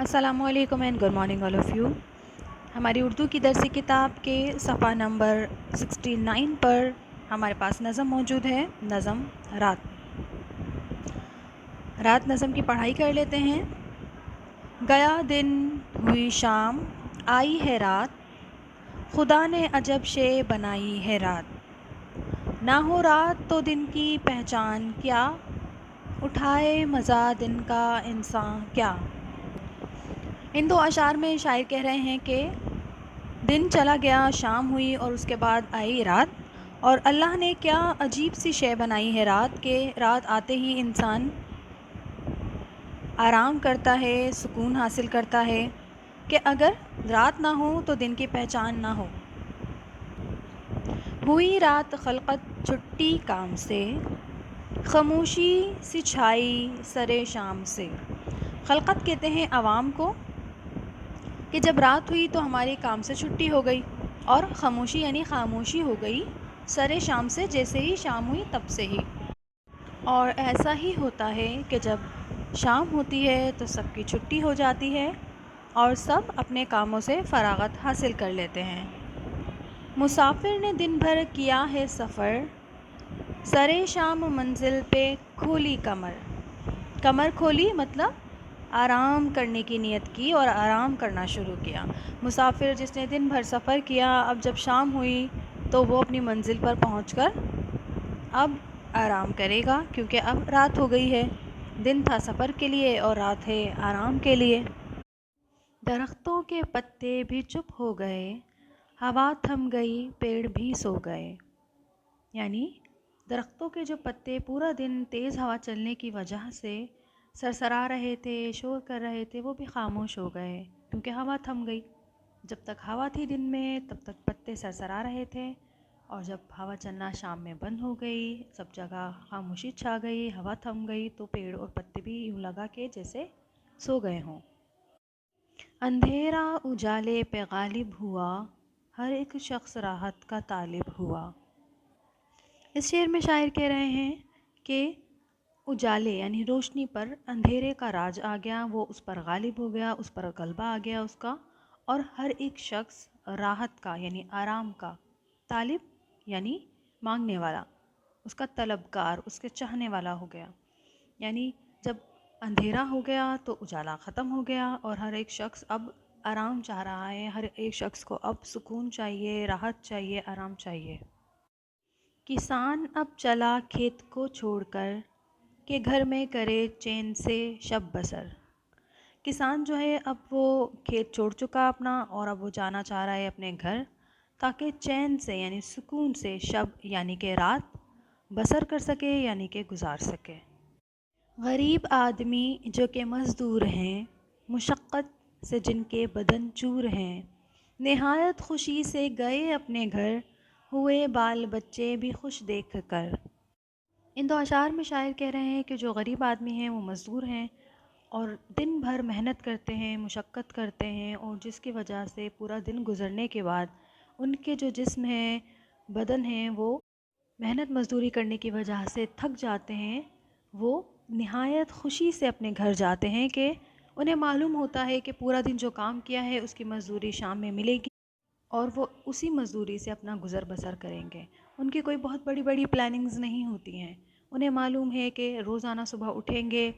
السلام علیکم and good morning all of you. ہماری اردو کی درسی کتاب کے صفحہ نمبر 69 پر ہمارے پاس نظم موجود ہے. نظم رات نظم کی پڑھائی کر لیتے ہیں. گیا دن ہوئی شام آئی ہے رات، خدا نے عجب شے بنائی ہے رات. نہ ہو رات تو دن کی پہچان کیا، اٹھائے مزہ دن کا انسان کیا. ان دو اشعار میں شاعر کہہ رہے ہیں کہ دن چلا گیا، شام ہوئی اور اس کے بعد آئی رات، اور اللہ نے کیا عجیب سی شے بنائی ہے رات کہ رات آتے ہی انسان آرام کرتا ہے، سکون حاصل کرتا ہے. کہ اگر رات نہ ہو تو دن کی پہچان نہ ہو. ہوئی رات خلقت چھٹی کام سے، خاموشی سی چھائی سرے شام سے. خلقت کہتے ہیں عوام کو کہ جب رات ہوئی تو ہمارے کام سے چھٹی ہو گئی، اور خاموشی یعنی خاموشی ہو گئی سرے شام سے، جیسے ہی شام ہوئی تب سے ہی. اور ایسا ہی ہوتا ہے کہ جب شام ہوتی ہے تو سب کی چھٹی ہو جاتی ہے اور سب اپنے کاموں سے فراغت حاصل کر لیتے ہیں. مسافر نے دن بھر کیا ہے سفر، سرے شام منزل پہ کھولی کمر. کمر کھولی مطلب آرام کرنے کی نیت کی اور آرام کرنا شروع کیا. مسافر جس نے دن بھر سفر کیا، اب جب شام ہوئی تو وہ اپنی منزل پر پہنچ کر اب آرام کرے گا، کیونکہ اب رات ہو گئی ہے. دن تھا سفر کے لیے اور رات ہے آرام کے لیے. درختوں کے پتے بھی چپ ہو گئے، ہوا تھم گئی پیڑ بھی سو گئے. یعنی درختوں کے جو پتے پورا دن تیز ہوا چلنے کی وجہ سے سرسرا رہے تھے، شور کر رہے تھے، وہ بھی خاموش ہو گئے کیونکہ ہوا تھم گئی. جب تک ہوا تھی دن میں تب تک پتے سرسرا رہے تھے، اور جب ہوا چلنا شام میں بند ہو گئی، سب جگہ خاموشی چھا گئی، ہوا تھم گئی، تو پیڑ اور پتے بھی یوں لگا کہ جیسے سو گئے ہوں. اندھیرا اجالے پہ غالب ہوا، ہر ایک شخص راحت کا طالب ہوا. اس شعر میں شاعر کہہ رہے ہیں کہ اجالے یعنی روشنی پر اندھیرے کا راج آ گیا، وہ اس پر غالب ہو گیا، اس پر غلبہ آ گیا اس کا، اور ہر ایک شخص راحت کا یعنی آرام کا، طالب یعنی مانگنے والا، اس کا طلبگار، اس کے چاہنے والا ہو گیا. یعنی جب اندھیرا ہو گیا تو اجالا ختم ہو گیا، اور ہر ایک شخص اب آرام چاہ رہا ہے، ہر ایک شخص کو اب سکون چاہیے، راحت چاہیے، آرام چاہیے. کسان اب چلا کھیت کو چھوڑ کر، کہ گھر میں کرے چین سے شب بسر. کسان جو ہے اب وہ کھیت چھوڑ چکا اپنا، اور اب وہ جانا چاہ رہا ہے اپنے گھر، تاکہ چین سے یعنی سکون سے شب یعنی کہ رات بسر کر سکے، یعنی کہ گزار سکے. غریب آدمی جو کہ مزدور ہیں، مشقت سے جن کے بدن چور ہیں، نہایت خوشی سے گئے اپنے گھر، ہوئے بال بچے بھی خوش دیکھ کر. ان دو اشعار میں شاعر کہہ رہے ہیں کہ جو غریب آدمی ہیں وہ مزدور ہیں اور دن بھر محنت کرتے ہیں، مشقت کرتے ہیں، اور جس کی وجہ سے پورا دن گزرنے کے بعد ان کے جو جسم ہیں، بدن ہیں، وہ محنت مزدوری کرنے کی وجہ سے تھک جاتے ہیں. وہ نہایت خوشی سے اپنے گھر جاتے ہیں کہ انہیں معلوم ہوتا ہے کہ پورا دن جو کام کیا ہے اس کی مزدوری شام میں ملے گی، اور وہ اسی مزدوری سے اپنا گزر بسر کریں گے. ان کی کوئی بہت بڑی بڑی پلاننگز نہیں ہوتی ہیں. انہیں معلوم ہے کہ روزانہ صبح اٹھیں گے،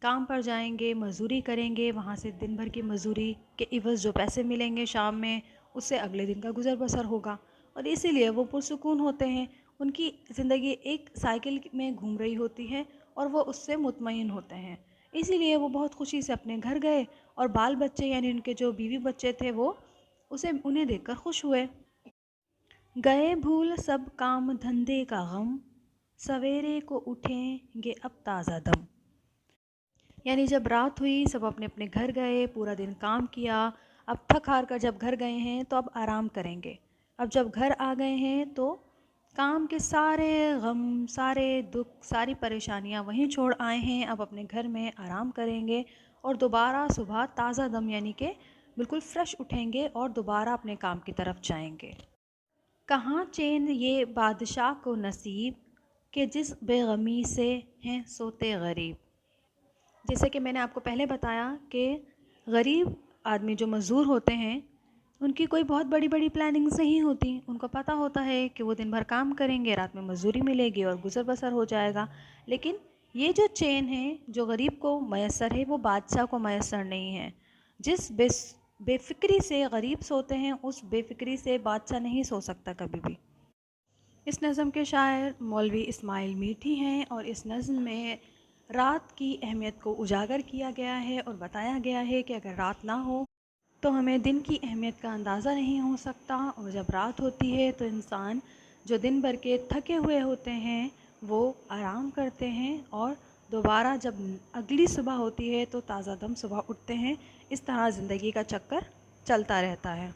کام پر جائیں گے، مزدوری کریں گے، وہاں سے دن بھر کی مزدوری کے عوض جو پیسے ملیں گے شام میں، اس سے اگلے دن کا گزر بسر ہوگا، اور اسی لیے وہ پرسکون ہوتے ہیں. ان کی زندگی ایک سائیکل میں گھوم رہی ہوتی ہے اور وہ اس سے مطمئن ہوتے ہیں. اسی لیے وہ بہت خوشی سے اپنے گھر گئے، اور بال بچے یعنی ان کے جو بیوی بچے تھے وہ انہیں دیکھ کر خوش ہوئے. گئے بھول سب کام دھندے کا غم، سویرے کو اٹھیں گے اب تازہ دم. یعنی جب رات ہوئی سب اپنے اپنے گھر گئے، پورا دن کام کیا، اب تھک ہار کر جب گھر گئے ہیں تو اب آرام کریں گے. اب جب گھر آ گئے ہیں تو کام کے سارے غم، سارے دکھ، ساری پریشانیاں وہیں چھوڑ آئے ہیں، اب اپنے گھر میں آرام کریں گے، اور دوبارہ صبح تازہ دم یعنی کہ بالکل فریش اٹھیں گے اور دوبارہ اپنے کام کی طرف جائیں گے. کہاں چین یہ بادشاہ کو نصیب، کہ جس بے غمی سے ہیں سوتے غریب. جیسے کہ میں نے آپ کو پہلے بتایا کہ غریب آدمی جو مزدور ہوتے ہیں ان کی کوئی بہت بڑی بڑی پلاننگز نہیں ہوتی، ان کو پتہ ہوتا ہے کہ وہ دن بھر کام کریں گے، رات میں مزدوری ملے گی اور گزر بسر ہو جائے گا. لیکن یہ جو چین ہے جو غریب کو میسر ہے وہ بادشاہ کو میسر نہیں ہے. جس بے فکری سے غریب سوتے ہیں اس بے فکری سے بادشاہ نہیں سو سکتا کبھی بھی. اس نظم کے شاعر مولوی اسماعیل میٹھی ہیں اور اس نظم میں رات کی اہمیت کو اجاگر کیا گیا ہے اور بتایا گیا ہے کہ اگر رات نہ ہو تو ہمیں دن کی اہمیت کا اندازہ نہیں ہو سکتا، اور جب رات ہوتی ہے تو انسان جو دن بھر کے تھکے ہوئے ہوتے ہیں وہ آرام کرتے ہیں اور دوبارہ جب اگلی صبح ہوتی ہے تو تازہ دم صبح اٹھتے ہیں. اس طرح زندگی کا چکر چلتا رہتا ہے.